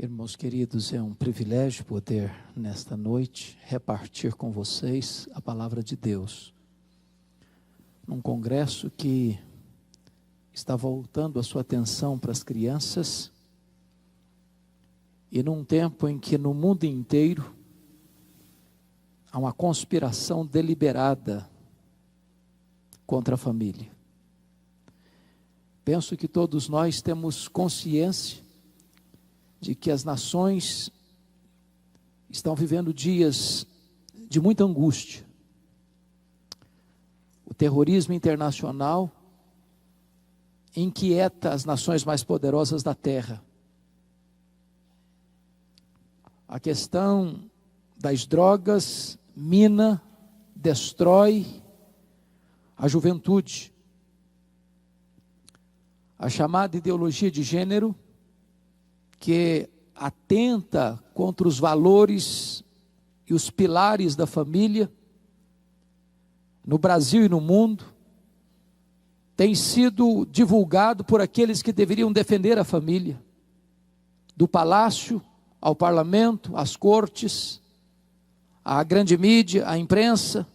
Irmãos queridos, é um privilégio poder, nesta noite, repartir com vocês a palavra de Deus. Num congresso que está voltando a sua atenção para as crianças, e num tempo em que no mundo inteiro há uma conspiração deliberada contra a família. Penso que todos nós temos consciência de que as nações estão vivendo dias de muita angústia. O terrorismo internacional inquieta as nações mais poderosas da terra. A questão das drogas mina, destrói a juventude. A chamada ideologia de gênero, que atenta contra os valores e os pilares da família, no Brasil e no mundo, tem sido divulgado por aqueles que deveriam defender a família, do palácio ao parlamento, às cortes, à grande mídia, à imprensa,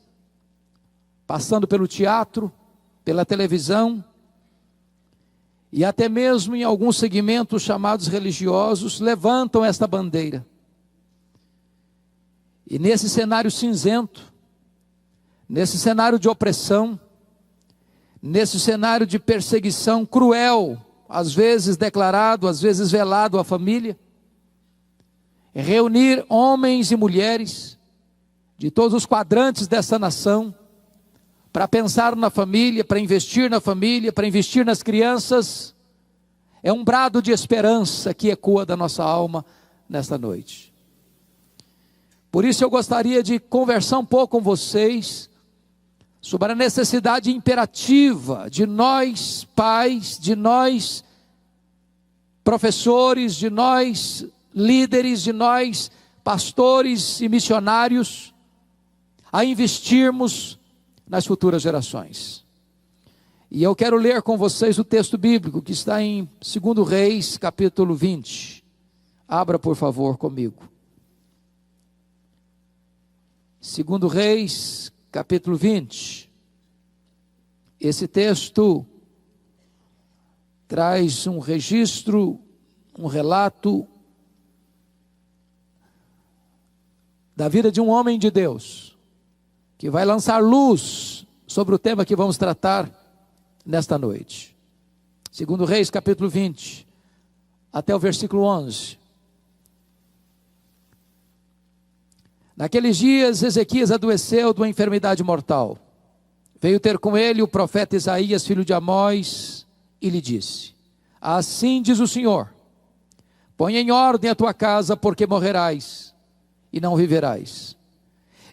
passando pelo teatro, pela televisão, e até mesmo em alguns segmentos chamados religiosos, levantam esta bandeira. E nesse cenário cinzento, nesse cenário de opressão, nesse cenário de perseguição cruel, às vezes declarado, às vezes velado à família, reunir homens e mulheres de todos os quadrantes dessa nação, para pensar na família, para investir na família, para investir nas crianças, é um brado de esperança que ecoa da nossa alma nesta noite. Por isso eu gostaria de conversar um pouco com vocês sobre a necessidade imperativa de nós pais, de nós professores, de nós líderes, de nós pastores e missionários, a investirmos nas futuras gerações. E eu quero ler com vocês o texto bíblico que está em 2 Reis, capítulo 20. Abra, por favor, comigo. 2 Reis, capítulo 20. Esse texto traz um registro, um relato da vida de um homem de Deus, que vai lançar luz sobre o tema que vamos tratar nesta noite. 2 Reis, capítulo 20, até o versículo 11. Naqueles dias, Ezequias adoeceu de uma enfermidade mortal. Veio ter com ele o profeta Isaías, filho de Amós, e lhe disse: assim diz o Senhor, põe em ordem a tua casa, porque morrerás e não viverás.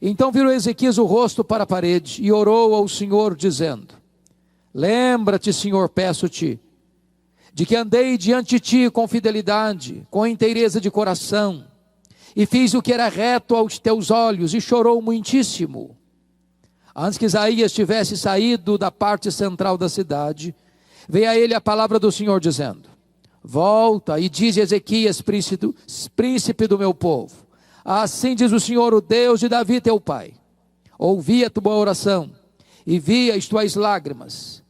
Então virou Ezequias o rosto para a parede e orou ao Senhor, dizendo: lembra-te, Senhor, peço-te, de que andei diante de ti com fidelidade, com inteireza de coração, e fiz o que era reto aos teus olhos, e chorou muitíssimo. Antes que Isaías tivesse saído da parte central da cidade, veio a ele a palavra do Senhor, dizendo: volta e diz a Ezequias, príncipe do meu povo: assim diz o Senhor, o Deus de Davi teu pai, ouvi a tua oração, e vi as tuas lágrimas,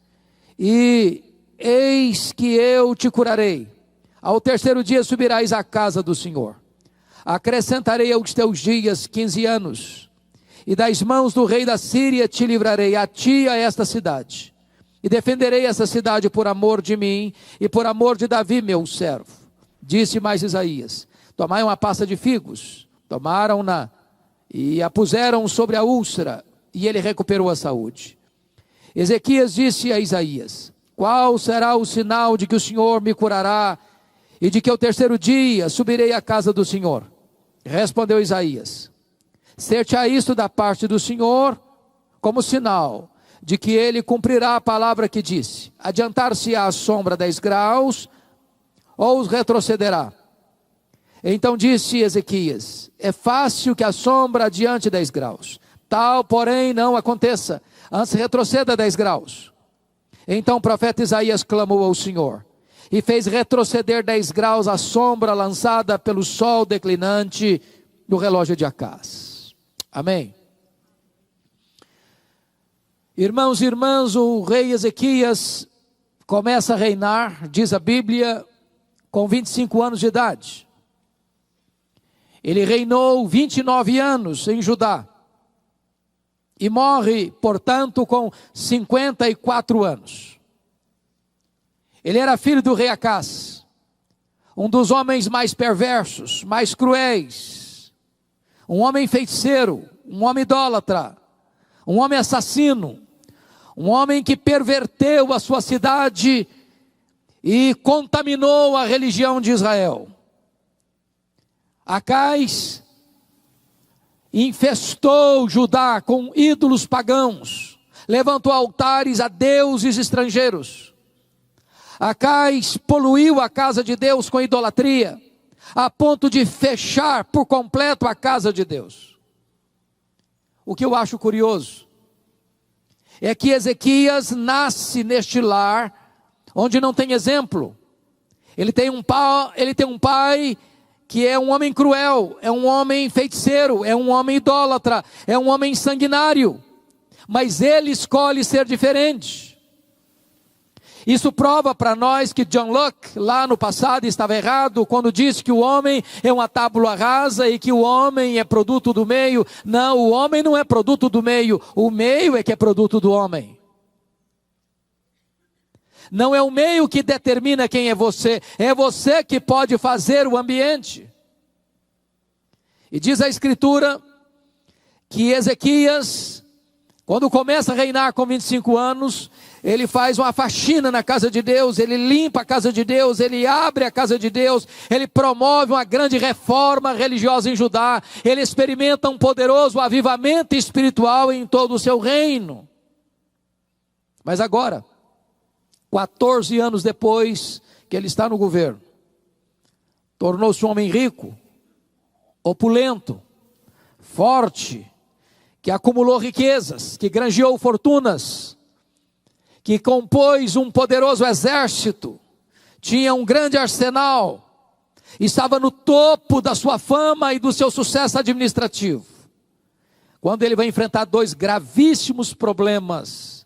e eis que eu te curarei. Ao terceiro dia subirás à casa do Senhor. Acrescentarei aos teus dias 15 anos, e das mãos do rei da Síria te livrarei, a ti e a esta cidade, e defenderei essa cidade por amor de mim, e por amor de Davi meu servo. Disse mais Isaías: tomai uma pasta de figos. Tomaram-na e a puseram sobre a úlcera, e ele recuperou a saúde. Ezequias disse a Isaías: qual será o sinal de que o Senhor me curará, e de que ao terceiro dia subirei à casa do Senhor? Respondeu Isaías: ser-te-á isto da parte do Senhor, como sinal de que ele cumprirá a palavra que disse: adiantar-se-á a sombra 10 graus, ou retrocederá? Então disse Ezequias: é fácil que a sombra adiante 10 graus, tal porém não aconteça, antes retroceda 10 graus. Então o profeta Isaías clamou ao Senhor, e fez retroceder 10 graus a sombra lançada pelo sol declinante do relógio de Acaz. Amém. Irmãos e irmãs, o rei Ezequias começa a reinar, diz a Bíblia, com 25 anos de idade. Ele reinou 29 anos em Judá e morre, portanto, com 54 anos. Ele era filho do rei Acaz, um dos homens mais perversos, mais cruéis, um homem feiticeiro, um homem idólatra, um homem assassino, um homem que perverteu a sua cidade e contaminou a religião de Israel. Acaz infestou Judá com ídolos pagãos, levantou altares a deuses estrangeiros. Acaz poluiu a casa de Deus com idolatria, a ponto de fechar por completo a casa de Deus. O que eu acho curioso é que Ezequias nasce neste lar onde não tem exemplo. Ele tem um pai que é um homem cruel, é um homem feiticeiro, é um homem idólatra, é um homem sanguinário, mas ele escolhe ser diferente. Isso prova para nós que John Locke, lá no passado, estava errado quando disse que o homem é uma tábula rasa e que o homem é produto do meio. Não, o homem não é produto do meio, o meio é que é produto do homem. Não é o meio que determina quem é você que pode fazer o ambiente. E diz a Escritura que Ezequias, quando começa a reinar com 25 anos, ele faz uma faxina na casa de Deus, ele limpa a casa de Deus, ele abre a casa de Deus, ele promove uma grande reforma religiosa em Judá, ele experimenta um poderoso avivamento espiritual em todo o seu reino. Mas agora, 14 anos depois que ele está no governo, tornou-se um homem rico, opulento, forte, que acumulou riquezas, que granjeou fortunas, que compôs um poderoso exército, tinha um grande arsenal, estava no topo da sua fama e do seu sucesso administrativo. Quando ele vai enfrentar dois gravíssimos problemas,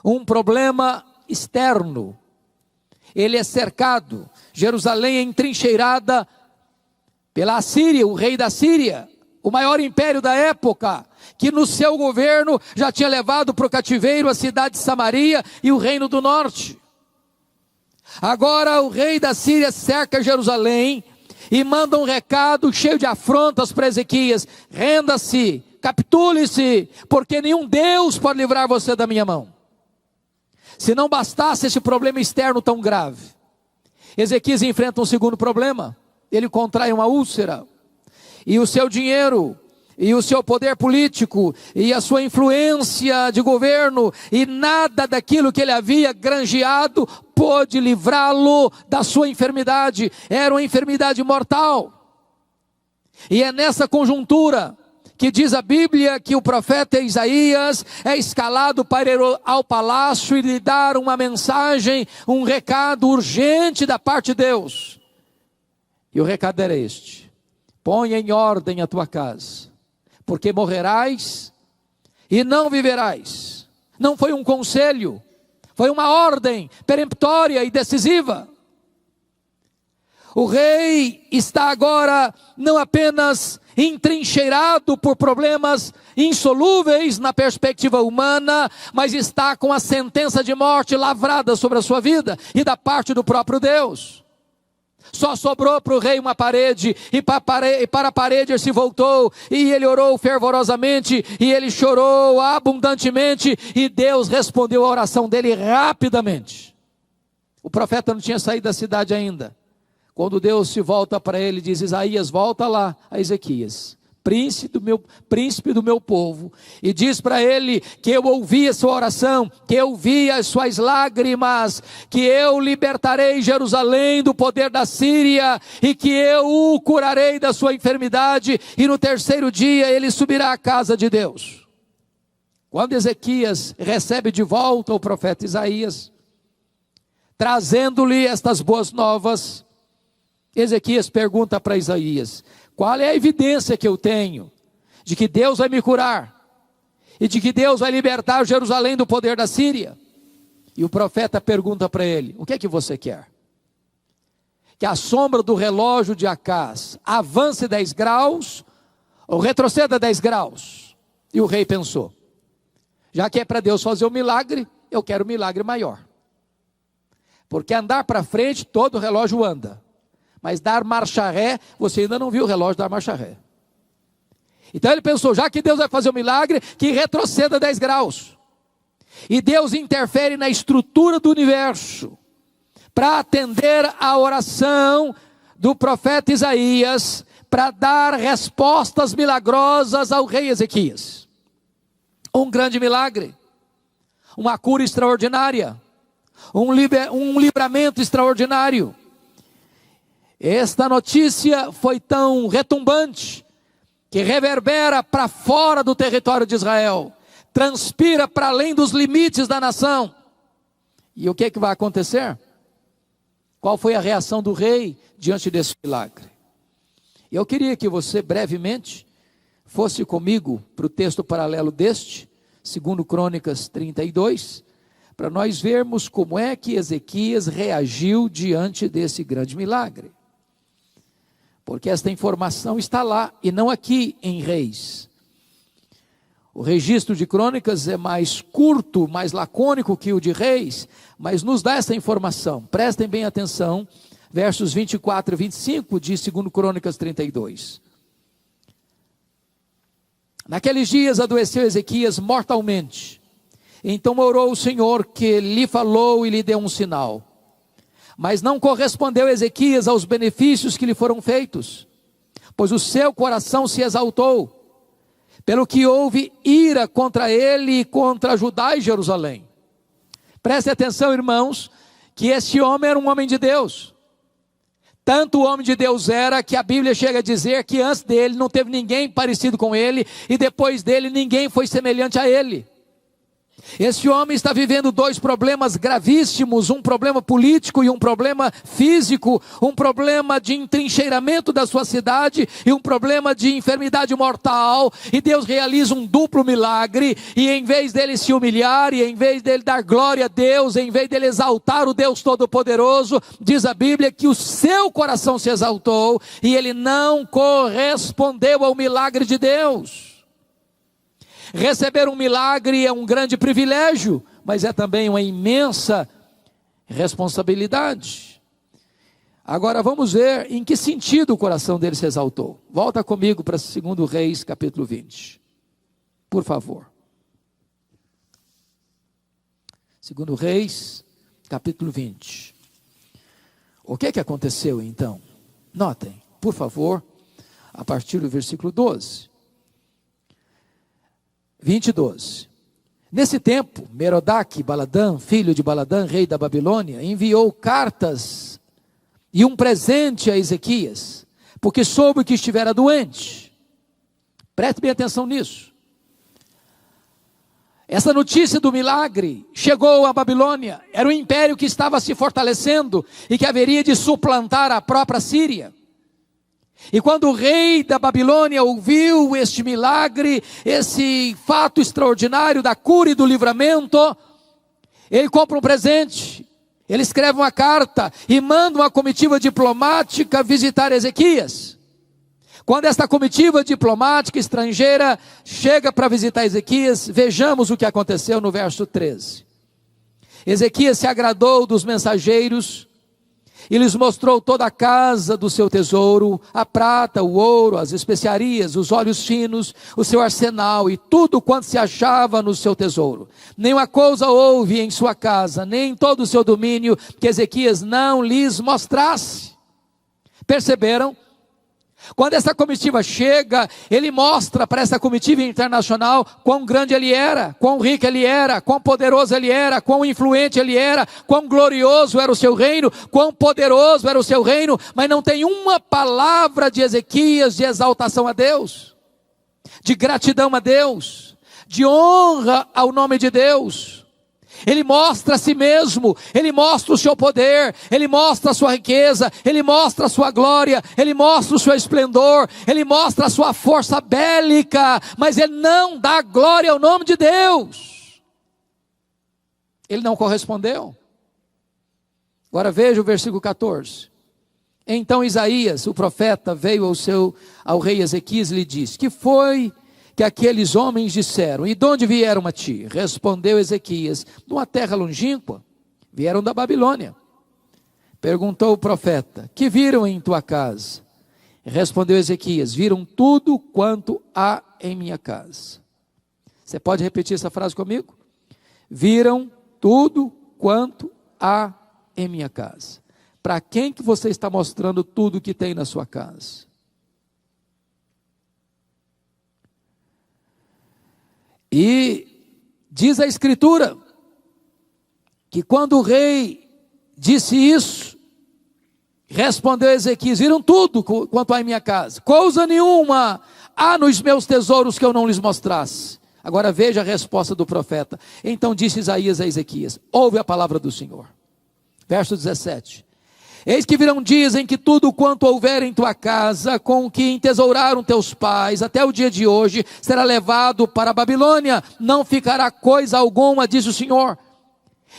um problema externo, ele é cercado, Jerusalém é entrincheirada pela Assíria, o rei da Síria, o maior império da época, que no seu governo já tinha levado para o cativeiro a cidade de Samaria e o reino do norte. Agora o rei da Síria cerca Jerusalém e manda um recado cheio de afrontas para Ezequias: renda-se, capitule-se, porque nenhum Deus pode livrar você da minha mão. Se não bastasse esse problema externo tão grave, Ezequias enfrenta um segundo problema. Ele contrai uma úlcera, e o seu dinheiro, e o seu poder político, e a sua influência de governo, e nada daquilo que ele havia granjeado pôde livrá-lo da sua enfermidade. Era uma enfermidade mortal. E é nessa conjuntura que diz a Bíblia que o profeta Isaías é escalado para ir ao palácio e lhe dar uma mensagem, um recado urgente da parte de Deus. E o recado era este: põe em ordem a tua casa, porque morrerás e não viverás. Não foi um conselho, foi uma ordem peremptória e decisiva. O rei está agora não apenas entrincheirado por problemas insolúveis na perspectiva humana, mas está com a sentença de morte lavrada sobre a sua vida e da parte do próprio Deus. Só sobrou para o rei uma parede, e para a parede ele se voltou, e ele orou fervorosamente, e ele chorou abundantemente, e Deus respondeu a oração dele rapidamente. O profeta não tinha saído da cidade ainda, quando Deus se volta para ele e diz: Isaías, volta lá a Ezequias, príncipe do meu povo, e diz para ele que eu ouvi a sua oração, que eu vi as suas lágrimas, que eu libertarei Jerusalém do poder da Síria, e que eu o curarei da sua enfermidade, e no terceiro dia ele subirá à casa de Deus. Quando Ezequias recebe de volta o profeta Isaías, trazendo-lhe estas boas novas, Ezequias pergunta para Isaías: qual é a evidência que eu tenho de que Deus vai me curar e de que Deus vai libertar Jerusalém do poder da Síria? E o profeta pergunta para ele: o que é que você quer? Que a sombra do relógio de Acás avance 10 graus ou retroceda 10 graus? E o rei pensou: já que é para Deus fazer um milagre, eu quero um milagre maior. Porque andar para frente, todo relógio anda. Mas dar marcha ré, você ainda não viu o relógio dar marcha ré. Então ele pensou: já que Deus vai fazer um milagre, que retroceda 10 graus. E Deus interfere na estrutura do universo para atender a oração do profeta Isaías, para dar respostas milagrosas ao rei Ezequias. Um grande milagre, uma cura extraordinária, um livramento extraordinário. Esta notícia foi tão retumbante que reverbera para fora do território de Israel, transpira para além dos limites da nação. E o que é que vai acontecer? Qual foi a reação do rei diante desse milagre? Eu queria que você brevemente fosse comigo para o texto paralelo deste, 2 Crônicas 32, para nós vermos como é que Ezequias reagiu diante desse grande milagre. Porque esta informação está lá e não aqui em Reis. O registro de Crônicas é mais curto, mais lacônico que o de Reis, mas nos dá essa informação. Prestem bem atenção, versos 24 e 25 de 2 Crônicas 32. Naqueles dias adoeceu Ezequias mortalmente. Então orou o Senhor, que lhe falou e lhe deu um sinal. Mas não correspondeu Ezequias aos benefícios que lhe foram feitos, pois o seu coração se exaltou, pelo que houve ira contra ele e contra Judá e Jerusalém. Preste atenção, irmãos, que esse homem era um homem de Deus. Tanto o homem de Deus era, que a Bíblia chega a dizer que antes dele não teve ninguém parecido com ele, e depois dele ninguém foi semelhante a ele. Esse homem está vivendo 2 problemas gravíssimos, um problema político e um problema físico, um problema de entrincheiramento da sua cidade e um problema de enfermidade mortal, e Deus realiza um duplo milagre, e em vez dele se humilhar, e em vez dele dar glória a Deus, em vez dele exaltar o Deus Todo-Poderoso, diz a Bíblia que o seu coração se exaltou, e ele não correspondeu ao milagre de Deus. Receber um milagre é um grande privilégio, mas é também uma imensa responsabilidade. Agora vamos ver em que sentido o coração dele se exaltou. Volta comigo para 2 Reis, capítulo 20. Por favor. 2 Reis, capítulo 20. O que aconteceu então? Notem, por favor, a partir do versículo 12. 20:12. Nesse tempo, Merodach Baladã, filho de Baladã, rei da Babilônia, enviou cartas e um presente a Ezequias, porque soube que estivera doente. Preste bem atenção nisso. Essa notícia do milagre chegou à Babilônia. Era um império que estava se fortalecendo e que haveria de suplantar a própria Síria. E quando o rei da Babilônia ouviu este milagre, esse fato extraordinário da cura e do livramento, ele compra um presente, ele escreve uma carta e manda uma comitiva diplomática visitar Ezequias. Quando esta comitiva diplomática estrangeira chega para visitar Ezequias, vejamos o que aconteceu no verso 13. Ezequias se agradou dos mensageiros e lhes mostrou toda a casa do seu tesouro, a prata, o ouro, as especiarias, os óleos finos, o seu arsenal e tudo quanto se achava no seu tesouro. Nenhuma coisa houve em sua casa, nem em todo o seu domínio, que Ezequias não lhes mostrasse. Perceberam? Quando essa comitiva chega, ele mostra para essa comitiva internacional quão grande ele era, quão rico ele era, quão poderoso ele era, quão influente ele era, quão glorioso era o seu reino, quão poderoso era o seu reino, mas não tem uma palavra de Ezequias de exaltação a Deus, de gratidão a Deus, de honra ao nome de Deus. Ele mostra a si mesmo, Ele mostra o seu poder, Ele mostra a sua riqueza, Ele mostra a sua glória, Ele mostra o seu esplendor, Ele mostra a sua força bélica, mas Ele não dá glória ao nome de Deus. Ele não correspondeu. Agora veja o versículo 14. Então Isaías, o profeta, veio ao rei Ezequias e lhe disse: que foi que aqueles homens disseram? E de onde vieram a ti? Respondeu Ezequias: de uma terra longínqua, vieram da Babilônia. Perguntou o profeta: que viram em tua casa? Respondeu Ezequias: viram tudo quanto há em minha casa. Você pode repetir essa frase comigo? Viram tudo quanto há em minha casa. Para quem que você está mostrando tudo que tem na sua casa? E diz a Escritura que quando o rei disse isso, respondeu Ezequias: viram tudo quanto há em minha casa, coisa nenhuma há nos meus tesouros que eu não lhes mostrasse. Agora veja a resposta do profeta. Então disse Isaías a Ezequias: ouve a palavra do Senhor. Verso 17: eis que virão dias em que tudo quanto houver em tua casa, com o que entesouraram teus pais, até o dia de hoje, será levado para a Babilônia, não ficará coisa alguma, diz o Senhor.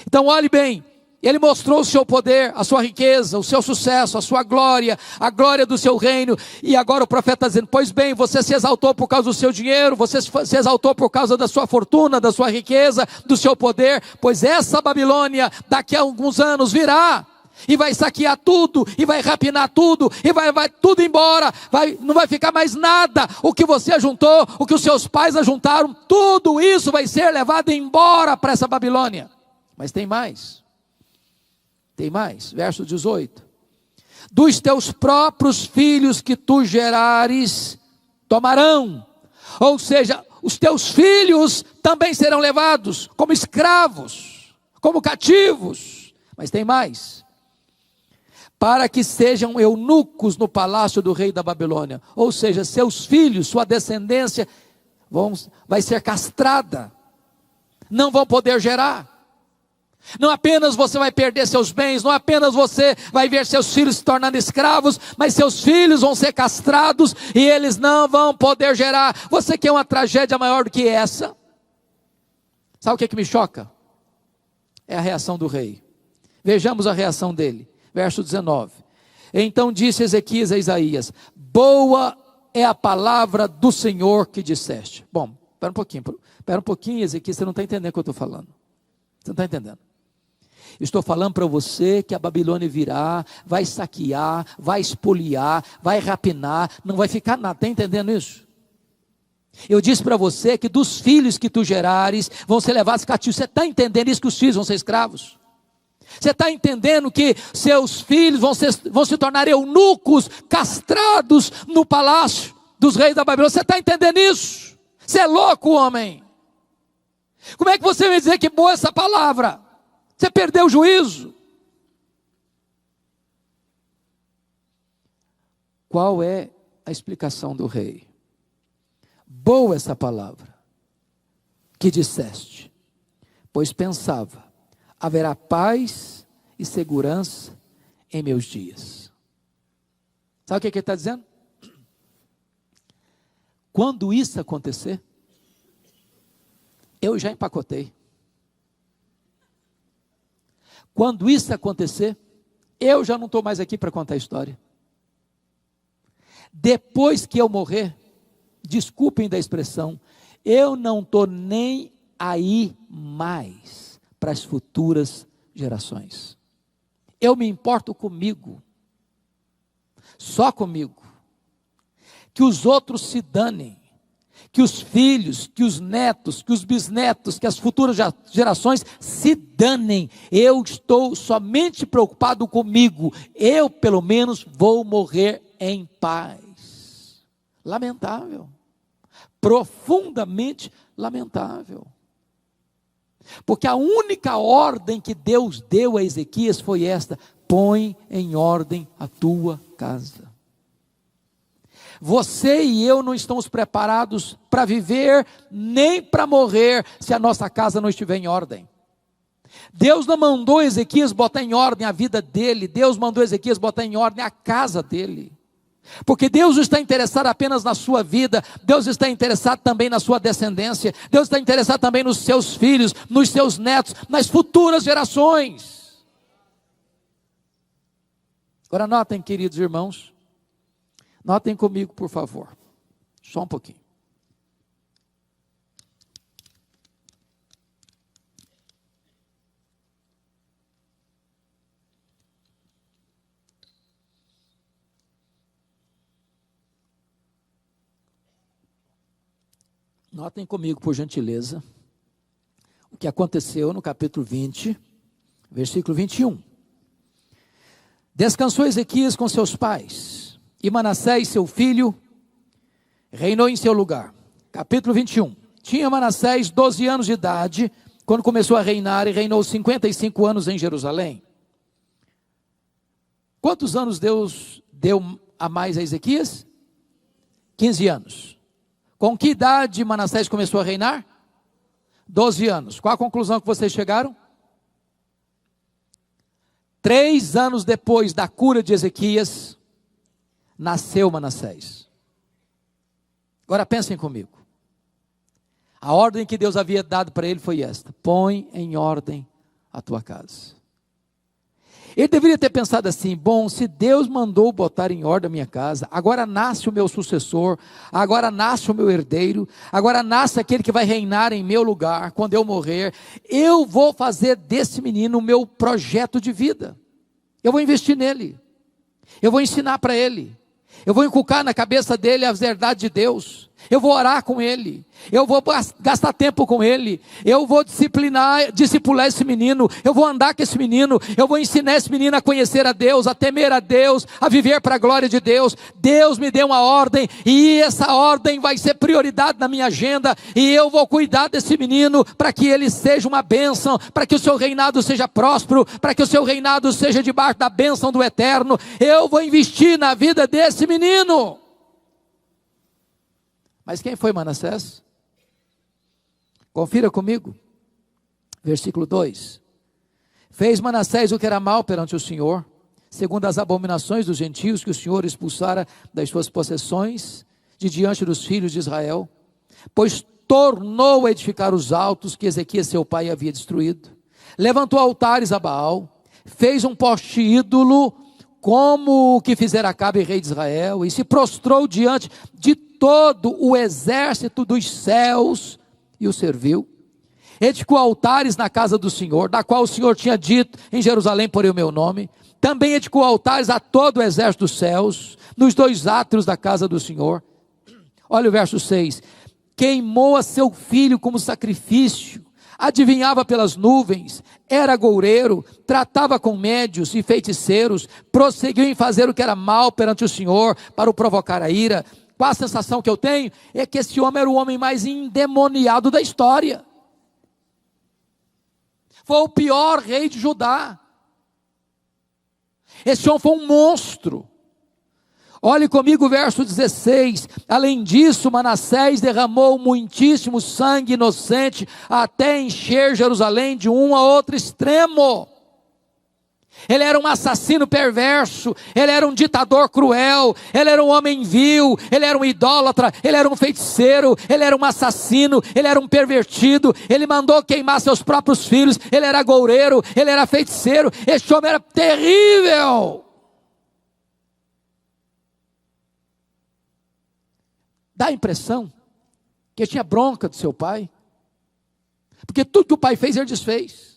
Então olhe bem, Ele mostrou o seu poder, a sua riqueza, o seu sucesso, a sua glória, a glória do seu reino, e agora o profeta está dizendo: pois bem, você se exaltou por causa do seu dinheiro, você se exaltou por causa da sua fortuna, da sua riqueza, do seu poder, pois essa Babilônia, daqui a alguns anos virá, e vai saquear tudo, e vai rapinar tudo, e vai tudo embora, não vai ficar mais nada. O que você ajuntou, o que os seus pais ajuntaram, tudo isso vai ser levado embora para essa Babilônia. Mas tem mais, verso 18: dos teus próprios filhos que tu gerares, tomarão, ou seja, os teus filhos também serão levados como escravos, como cativos. Mas tem mais: para que sejam eunucos no palácio do rei da Babilônia. Ou seja, seus filhos, sua descendência vai ser castrada, não vão poder gerar. Não apenas você vai perder seus bens, não apenas você vai ver seus filhos se tornando escravos, mas seus filhos vão ser castrados e eles não vão poder gerar. Você quer uma tragédia maior do que essa? Sabe o que me choca? É a reação do rei. Vejamos a reação dele. Verso 19: então disse Ezequias a Isaías: boa é a palavra do Senhor que disseste. Bom, espera um pouquinho, Ezequias, você não está entendendo o que eu estou falando. Você não está entendendo. Eu estou falando para você que a Babilônia virá, vai saquear, vai espoliar, vai rapinar, não vai ficar nada. Está entendendo isso? Eu disse para você que dos filhos que tu gerares vão ser levados cativos. Você está entendendo isso, que os filhos vão ser escravos? Você está entendendo que seus filhos vão se tornar eunucos, castrados no palácio dos reis da Babilônia? Você está entendendo isso? Você é louco, homem. Como é que você vai dizer que boa essa palavra? Você perdeu o juízo. Qual é a explicação do rei? Boa essa palavra que disseste, pois pensava: haverá paz e segurança em meus dias. Sabe o que ele está dizendo? Quando isso acontecer, eu já empacotei. Quando isso acontecer, eu já não estou mais aqui para contar a história. Depois que eu morrer, desculpem da expressão, eu não estou nem aí mais para as futuras gerações. Eu me importo comigo, só comigo. Que os outros se danem, que os filhos, que os netos, que os bisnetos, que as futuras gerações se danem. Eu estou somente preocupado comigo. Eu, pelo menos, vou morrer em paz. Lamentável, profundamente lamentável. Porque a única ordem que Deus deu a Ezequias foi esta: põe em ordem a tua casa. Você e eu não estamos preparados para viver, nem para morrer, se a nossa casa não estiver em ordem. Deus não mandou Ezequias botar em ordem a vida dele, Deus mandou Ezequias botar em ordem a casa dele. Porque Deus não está interessado apenas na sua vida, Deus está interessado também na sua descendência, Deus está interessado também nos seus filhos, nos seus netos, nas futuras gerações. Agora notem, queridos irmãos, notem comigo, por favor, só um pouquinho. Notem comigo, por gentileza, o que aconteceu no capítulo 20, versículo 21. Descansou Ezequias com seus pais, e Manassés, seu filho, reinou em seu lugar. Capítulo 21. Tinha Manassés 12 anos de idade, quando começou a reinar, e reinou 55 anos em Jerusalém. Quantos anos Deus deu a mais a Ezequias? 15 anos. Com que idade Manassés começou a reinar? 12 anos. Qual a conclusão que vocês chegaram? 3 anos depois da cura de Ezequias, nasceu Manassés. Agora pensem comigo. A ordem que Deus havia dado para ele foi esta: põe em ordem a tua casa. Ele deveria ter pensado assim: bom, se Deus mandou botar em ordem a minha casa, agora nasce o meu sucessor, agora nasce o meu herdeiro, agora nasce aquele que vai reinar em meu lugar, quando eu morrer, eu vou fazer desse menino o meu projeto de vida, eu vou investir nele, eu vou ensinar para ele, eu vou inculcar na cabeça dele as verdades de Deus, eu vou orar com ele, eu vou gastar tempo com ele, eu vou discipular esse menino, eu vou andar com esse menino, eu vou ensinar esse menino a conhecer a Deus, a temer a Deus, a viver para a glória de Deus. Deus me deu uma ordem, e essa ordem vai ser prioridade na minha agenda, e eu vou cuidar desse menino, para que ele seja uma bênção, para que o seu reinado seja próspero, para que o seu reinado seja debaixo da bênção do eterno. Eu vou investir na vida desse menino. Mas quem foi Manassés? Confira comigo, versículo 2. Fez Manassés o que era mal perante o Senhor, segundo as abominações dos gentios que o Senhor expulsara das suas possessões, de diante dos filhos de Israel, pois tornou a edificar os altos que Ezequias seu pai havia destruído, levantou altares a Baal, fez um poste ídolo, como o que fizera Acabe, rei de Israel, e se prostrou diante de todo o exército dos céus e o serviu. Edificou altares na casa do Senhor, da qual o Senhor tinha dito: em Jerusalém porei o meu nome. Também edificou altares a todo o exército dos céus, nos 2 átrios da casa do Senhor. Olha o verso 6. Queimou a seu filho como sacrifício, adivinhava pelas nuvens, era goureiro, tratava com médios e feiticeiros, prosseguiu em fazer o que era mal perante o Senhor, para o provocar a ira. Qual a sensação que eu tenho? É que esse homem era o homem mais endemoniado da história. Foi o pior rei de Judá. Esse homem foi um monstro. Olhe comigo o verso 16. Além disso, Manassés derramou muitíssimo sangue inocente, até encher Jerusalém de um a outro extremo. Ele era um assassino perverso, ele era um ditador cruel, ele era um homem vil, ele era um idólatra, ele era um feiticeiro, ele era um assassino, ele era um pervertido, ele mandou queimar seus próprios filhos, ele era goureiro, ele era feiticeiro. Esse homem era terrível. Dá a impressão que ele tinha bronca do seu pai, porque tudo que o pai fez, ele desfez.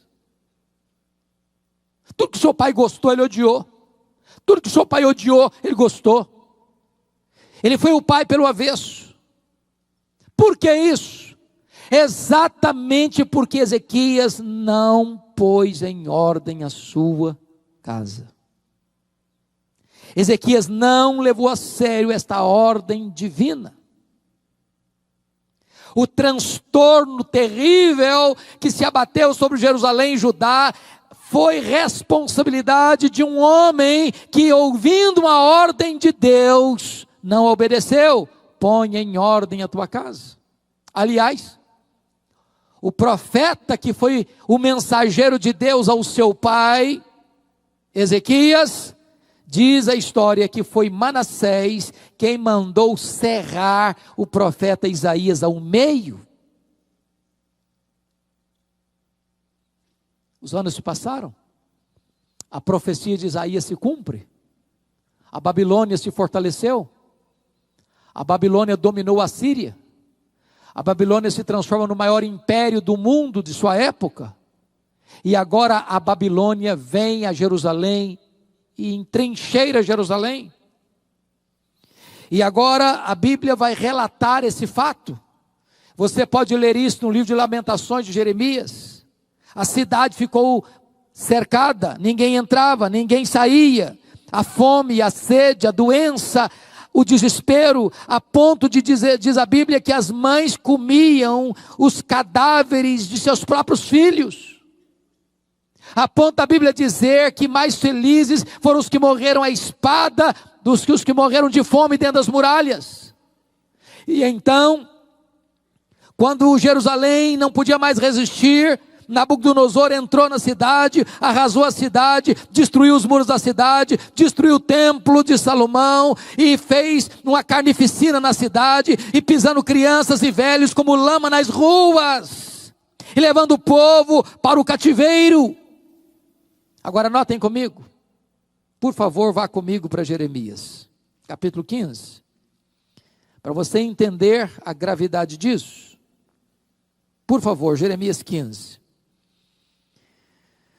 Tudo que seu pai gostou, ele odiou. Tudo que seu pai odiou, ele gostou. Ele foi o pai pelo avesso. Por que isso? Exatamente porque Ezequias não pôs em ordem a sua casa. Ezequias não levou a sério esta ordem divina. O transtorno terrível que se abateu sobre Jerusalém e Judá foi responsabilidade de um homem que, ouvindo uma ordem de Deus, não obedeceu. Põe em ordem a tua casa. Aliás, o profeta que foi o mensageiro de Deus ao seu pai, Ezequias, diz a história que foi Manassés quem mandou serrar o profeta Isaías ao meio. Os anos se passaram, a profecia de Isaías se cumpre, a Babilônia se fortaleceu, a Babilônia dominou a Síria, a Babilônia se transforma no maior império do mundo de sua época, e agora a Babilônia vem a Jerusalém e entrincheira Jerusalém. E agora a Bíblia vai relatar esse fato. Você pode ler isso no livro de Lamentações de Jeremias. A cidade ficou cercada, ninguém entrava, ninguém saía. A fome, a sede, a doença, o desespero, a ponto de dizer, diz a Bíblia, que as mães comiam os cadáveres de seus próprios filhos. A ponto da Bíblia dizer que mais felizes foram os que morreram à espada dos que os que morreram de fome dentro das muralhas. E então, quando Jerusalém não podia mais resistir, Nabucodonosor entrou na cidade, arrasou a cidade, destruiu os muros da cidade, destruiu o templo de Salomão e fez uma carnificina na cidade, e pisando crianças e velhos como lama nas ruas, e levando o povo para o cativeiro. Agora notem comigo, por favor, vá comigo para Jeremias, capítulo 15, para você entender a gravidade disso. Por favor, Jeremias 15.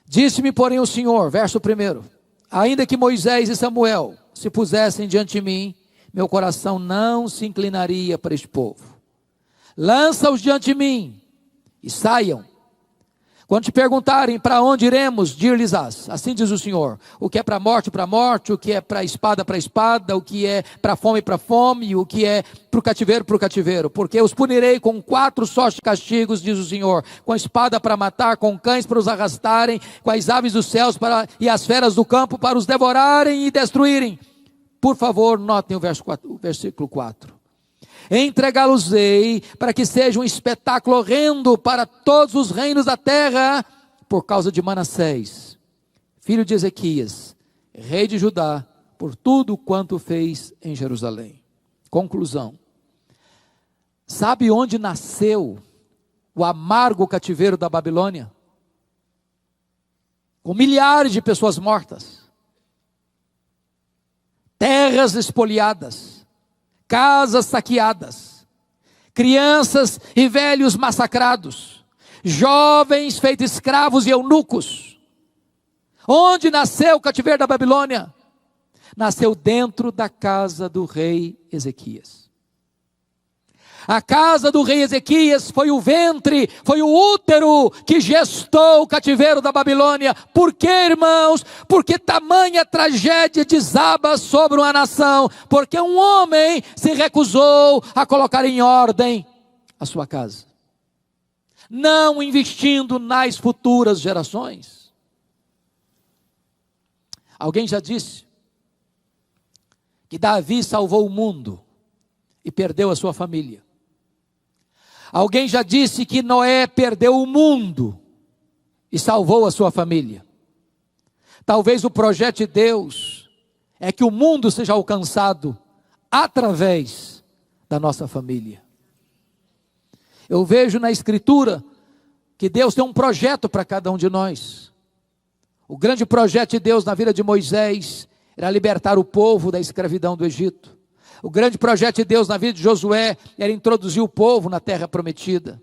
Disse-me, porém, o Senhor, verso 1, ainda que Moisés e Samuel se pusessem diante de mim, meu coração não se inclinaria para este povo. Lança-os diante de mim e saiam. Quando te perguntarem para onde iremos, dir-lhes-ás, assim diz o Senhor, o que é para a morte, o que é para a espada, o que é para a fome, o que é para o cativeiro, porque os punirei com 4 sortes de castigos, diz o Senhor, com a espada para matar, com cães para os arrastarem, com as aves dos céus e as feras do campo para os devorarem e destruírem. Por favor, notem o versículo 4. Entregá-los-ei para que seja um espetáculo horrendo para todos os reinos da terra, por causa de Manassés, filho de Ezequias, rei de Judá, por tudo quanto fez em Jerusalém. Conclusão. Sabe onde nasceu o amargo cativeiro da Babilônia? Com milhares de pessoas mortas, terras espoliadas, casas saqueadas, crianças e velhos massacrados, jovens feitos escravos e eunucos. Onde nasceu o cativeiro da Babilônia? Nasceu dentro da casa do rei Ezequias. A casa do rei Ezequias foi o ventre, foi o útero que gestou o cativeiro da Babilônia. Por quê, irmãos? Porque tamanha tragédia desaba sobre uma nação, porque um homem se recusou a colocar em ordem a sua casa, não investindo nas futuras gerações. Alguém já disse que Davi salvou o mundo e perdeu a sua família. Alguém já disse que Noé perdeu o mundo e salvou a sua família. Talvez o projeto de Deus é que o mundo seja alcançado através da nossa família. Eu vejo na Escritura que Deus tem um projeto para cada um de nós. O grande projeto de Deus na vida de Moisés era libertar o povo da escravidão do Egito. O grande projeto de Deus na vida de Josué era introduzir o povo na terra prometida.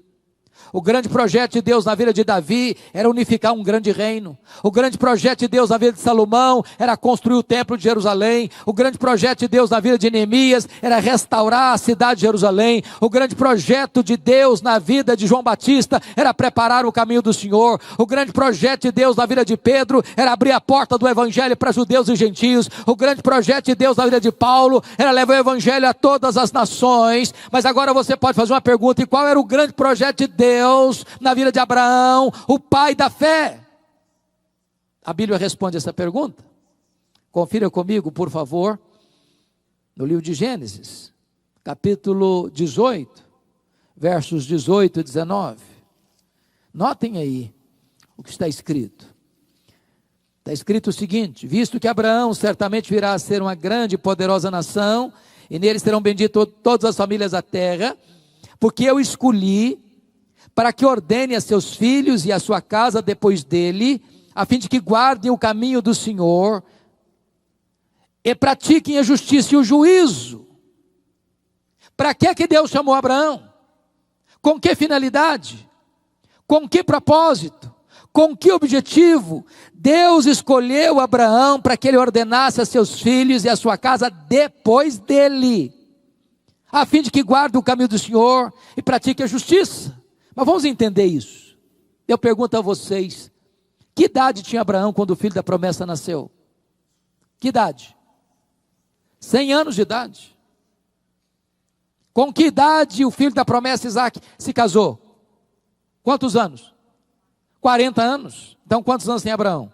O grande projeto de Deus na vida de Davi era unificar um grande reino. O grande projeto de Deus na vida de Salomão era construir o templo de Jerusalém. O grande projeto de Deus na vida de Neemias era restaurar a cidade de Jerusalém. O grande projeto de Deus na vida de João Batista era preparar o caminho do Senhor. O grande projeto de Deus na vida de Pedro era abrir a porta do evangelho para judeus e gentios. O grande projeto de Deus na vida de Paulo era levar o evangelho a todas as nações. Mas agora você pode fazer uma pergunta: e qual era o grande projeto de Deus na vida de Abraão, o pai da fé? A Bíblia responde essa pergunta. Confira comigo, por favor, no livro de Gênesis, capítulo 18, versos 18 e 19. Notem aí o que está escrito. Está escrito o seguinte: visto que Abraão certamente virá a ser uma grande e poderosa nação, e nele serão benditas todas as famílias da terra, porque eu escolhi para que ordene a seus filhos e a sua casa depois dele, a fim de que guardem o caminho do Senhor, e pratiquem a justiça e o juízo. Para que Deus chamou Abraão? Com que finalidade? Com que propósito? Com que objetivo? Deus escolheu Abraão para que ele ordenasse a seus filhos e a sua casa depois dele, a fim de que guarde o caminho do Senhor e pratique a justiça. Mas vamos entender isso. Eu pergunto a vocês, que idade tinha Abraão quando o filho da promessa nasceu? Que idade? 100 anos de idade. Com que idade o filho da promessa, Isaac, se casou? Quantos anos? 40 anos. Então quantos anos tem Abraão?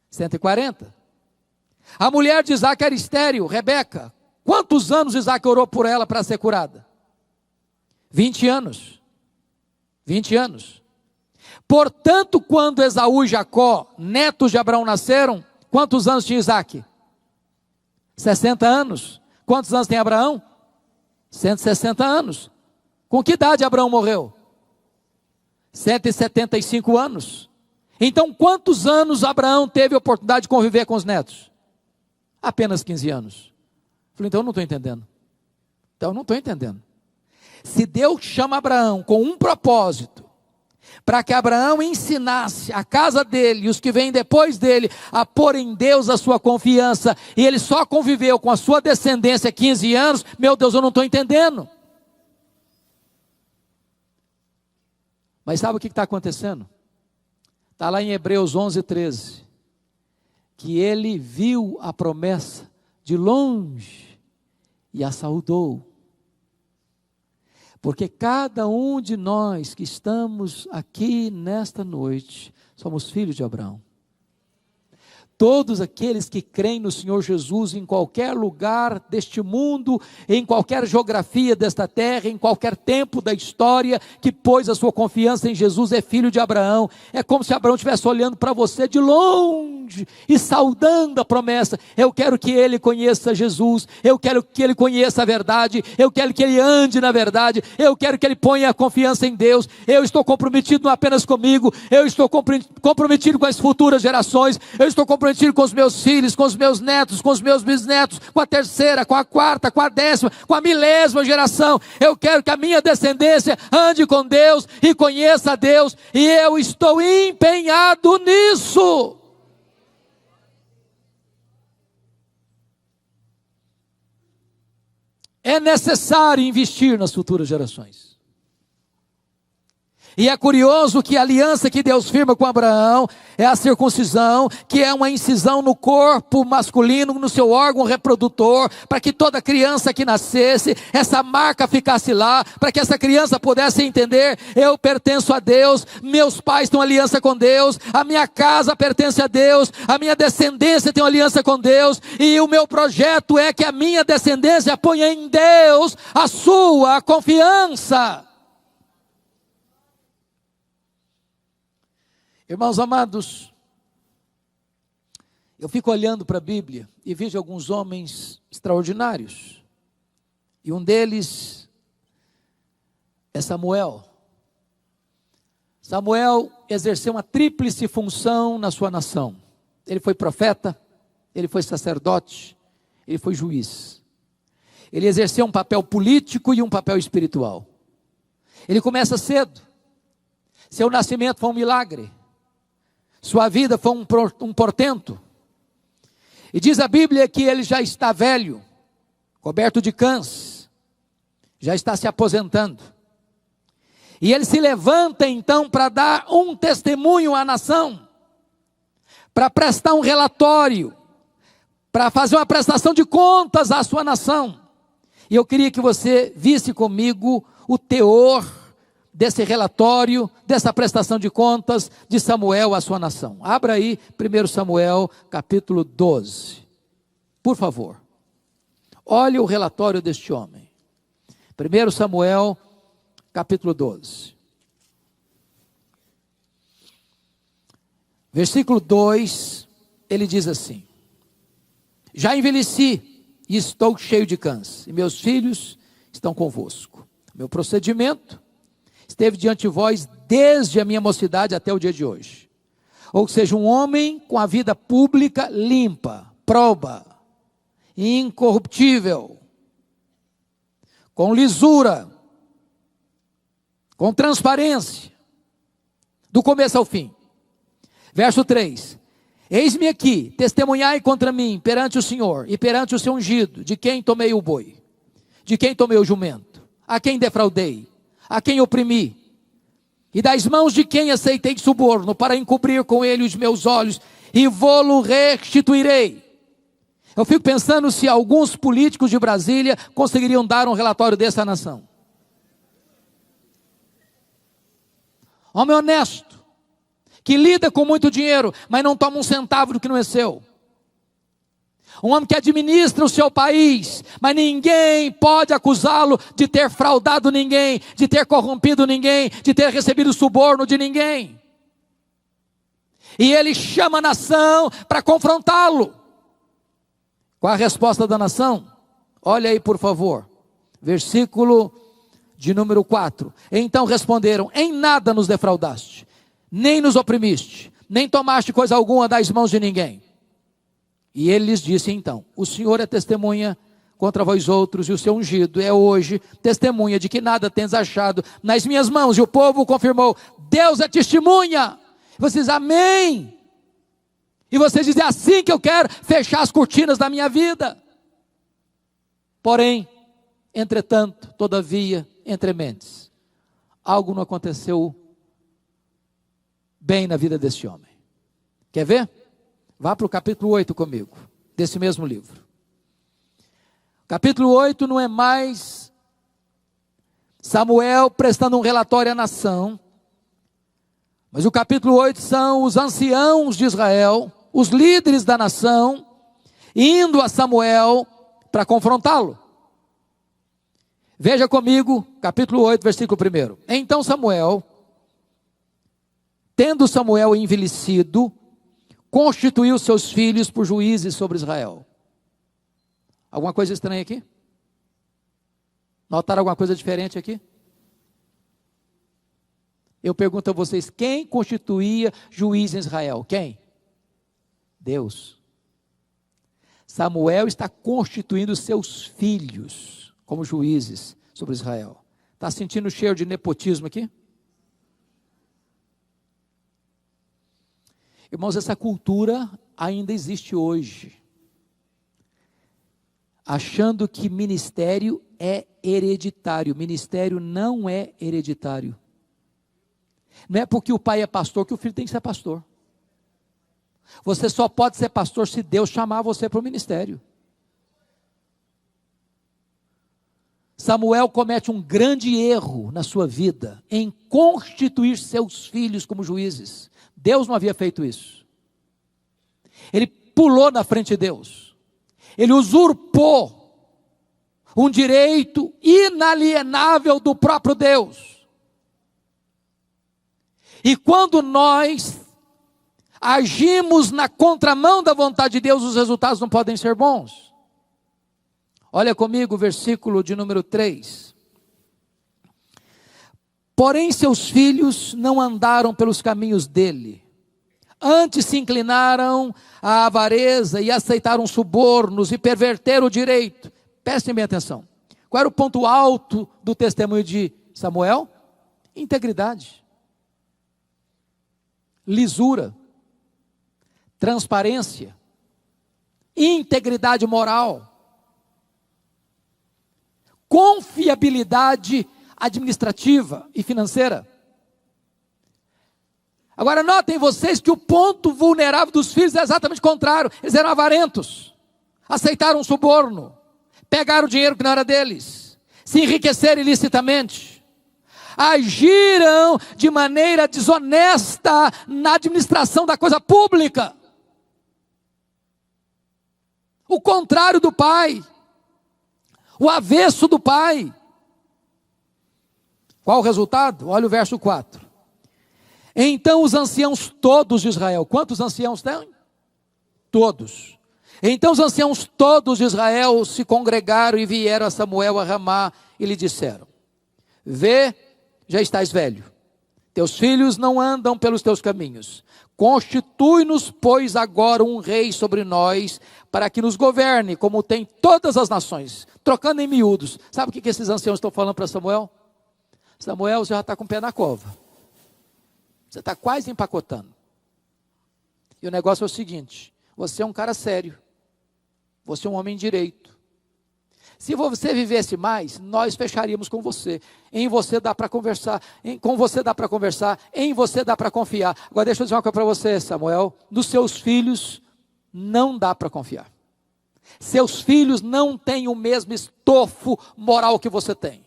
140. A mulher de Isaac era estéril, Rebeca. Quantos anos Isaac orou por ela para ser curada? 20 anos. 20 anos. Portanto, quando Esaú e Jacó, netos de Abraão, nasceram, quantos anos tinha Isaac? 60 anos. Quantos anos tem Abraão? 160 anos. Com que idade Abraão morreu? 175 anos. Então, quantos anos Abraão teve a oportunidade de conviver com os netos? Apenas 15 anos. Falei, então eu não estou entendendo. Se Deus chama Abraão com um propósito, para que Abraão ensinasse a casa dele e os que vêm depois dele a pôr em Deus a sua confiança, e ele só conviveu com a sua descendência 15 anos, meu Deus, eu não estou entendendo. Mas sabe o que está acontecendo? Está lá em Hebreus 11:13, que ele viu a promessa de longe e a saudou. Porque cada um de nós que estamos aqui nesta noite, somos filhos de Abraão. Todos aqueles que creem no Senhor Jesus em qualquer lugar deste mundo, em qualquer geografia desta terra, em qualquer tempo da história, que pôs a sua confiança em Jesus, é filho de Abraão. É como se Abraão estivesse olhando para você de longe e saudando a promessa. Eu quero que ele conheça Jesus, eu quero que ele conheça a verdade, eu quero que ele ande na verdade, eu quero que ele ponha a confiança em Deus. Eu estou comprometido não apenas comigo, eu estou comprometido com as futuras gerações, eu estou comprometido com os meus filhos, com os meus netos, com os meus bisnetos, com a terceira, com a quarta, com a 10ª, com a 1000ª geração. Eu quero que a minha descendência ande com Deus e conheça a Deus, e eu estou empenhado nisso. É necessário investir nas futuras gerações. E é curioso que a aliança que Deus firma com Abraão é a circuncisão, que é uma incisão no corpo masculino, no seu órgão reprodutor, para que toda criança que nascesse, essa marca ficasse lá, para que essa criança pudesse entender: eu pertenço a Deus, meus pais têm uma aliança com Deus, a minha casa pertence a Deus, a minha descendência tem uma aliança com Deus, e o meu projeto é que a minha descendência ponha em Deus a sua confiança. Irmãos amados, eu fico olhando para a Bíblia e vejo alguns homens extraordinários, e um deles é Samuel. Samuel exerceu uma tríplice função na sua nação. Ele foi profeta, ele foi sacerdote, ele foi juiz. Ele exerceu um papel político e um papel espiritual. Ele começa cedo. Seu nascimento foi um milagre. Sua vida foi um portento. E diz a Bíblia que ele já está velho, coberto de cães, já está se aposentando. E ele se levanta então para dar um testemunho à nação, para prestar um relatório, para fazer uma prestação de contas à sua nação. E eu queria que você visse comigo o teor desse relatório, dessa prestação de contas de Samuel à sua nação. Abra aí 1 Samuel capítulo 12, por favor. Olhe o relatório deste homem. 1 Samuel capítulo 12. Versículo 2, ele diz assim: já envelheci e estou cheio de câncer, e meus filhos estão convosco. Meu procedimento esteve diante de vós desde a minha mocidade até o dia de hoje. Ou seja, um homem com a vida pública limpa, proba, incorruptível, com lisura, com transparência, do começo ao fim. Verso 3: eis-me aqui, testemunhai contra mim perante o Senhor e perante o seu ungido, de quem tomei o boi, de quem tomei o jumento, a quem defraudei, a quem oprimi, e das mãos de quem aceitei de suborno, para encobrir com ele os meus olhos, e vô-lo restituirei. Eu fico pensando se alguns políticos de Brasília conseguiriam dar um relatório desse à nação. Homem honesto, que lida com muito dinheiro, mas não toma um centavo do que não é seu. Um homem que administra o seu país, mas ninguém pode acusá-lo de ter fraudado ninguém, de ter corrompido ninguém, de ter recebido suborno de ninguém. E ele chama a nação para confrontá-lo. Qual a resposta da nação? Olha aí, por favor. Versículo de número 4. Então responderam: em nada nos defraudaste, nem nos oprimiste, nem tomaste coisa alguma das mãos de ninguém. E ele lhes disse então: o Senhor é testemunha contra vós outros, e o seu ungido é hoje testemunha de que nada tens achado nas minhas mãos. E o povo confirmou: Deus é testemunha. E vocês, amém. E vocês dizem: é assim que eu quero fechar as cortinas da minha vida. Porém, entretanto, todavia, entre mentes, algo não aconteceu bem na vida desse homem. Quer ver? Vá para o capítulo 8 comigo, desse mesmo livro. Capítulo 8 não é mais Samuel prestando um relatório à nação, mas o capítulo 8 são os anciãos de Israel, os líderes da nação, indo a Samuel para confrontá-lo. Veja comigo, capítulo 8, versículo 1. Então Samuel, tendo Samuel envelhecido, constituiu seus filhos por juízes sobre Israel. Alguma coisa estranha aqui? Notaram alguma coisa diferente aqui? Eu pergunto a vocês: quem constituía juiz em Israel? Quem? Deus. Samuel está constituindo seus filhos como juízes sobre Israel. Está sentindo o cheiro de nepotismo aqui? Irmãos, essa cultura ainda existe hoje, achando que ministério é hereditário. Ministério não é hereditário. Não é porque o pai é pastor que o filho tem que ser pastor. Você só pode ser pastor se Deus chamar você para o ministério. Samuel comete um grande erro na sua vida em constituir seus filhos como juízes. Deus não havia feito isso. Ele pulou na frente de Deus. Ele usurpou um direito inalienável do próprio Deus. E quando nós agimos na contramão da vontade de Deus, os resultados não podem ser bons. Olha comigo o versículo de número 3. Porém seus filhos não andaram pelos caminhos dele, antes se inclinaram à avareza e aceitaram subornos e perverteram o direito. Prestem bem atenção. Qual era o ponto alto do testemunho de Samuel? Integridade, lisura, transparência, integridade moral, confiabilidade administrativa e financeira. Agora notem vocês que o ponto vulnerável dos filhos é exatamente o contrário. Eles eram avarentos, aceitaram suborno, pegaram o dinheiro que não era deles, se enriqueceram ilicitamente, agiram de maneira desonesta na administração da coisa pública. O contrário do pai, o avesso do pai. Qual o resultado? Olha o verso 4. Então os anciãos todos de Israel, quantos anciãos tem? Todos. Então os anciãos todos de Israel se congregaram e vieram a Samuel a Ramá e lhe disseram: vê, já estás velho, teus filhos não andam pelos teus caminhos, constitui-nos, pois, agora um rei sobre nós, para que nos governe, como tem todas as nações. Trocando em miúdos, sabe o que esses anciãos estão falando para Samuel? Samuel, você já está com o pé na cova, você está quase empacotando, e o negócio é o seguinte: você é um cara sério, você é um homem direito, se você vivesse mais, nós fecharíamos com você. Em você dá para conversar, com você dá para conversar, em você dá para confiar. Agora deixa eu dizer uma coisa para você, Samuel: nos seus filhos não dá para confiar. Seus filhos não têm o mesmo estofo moral que você tem,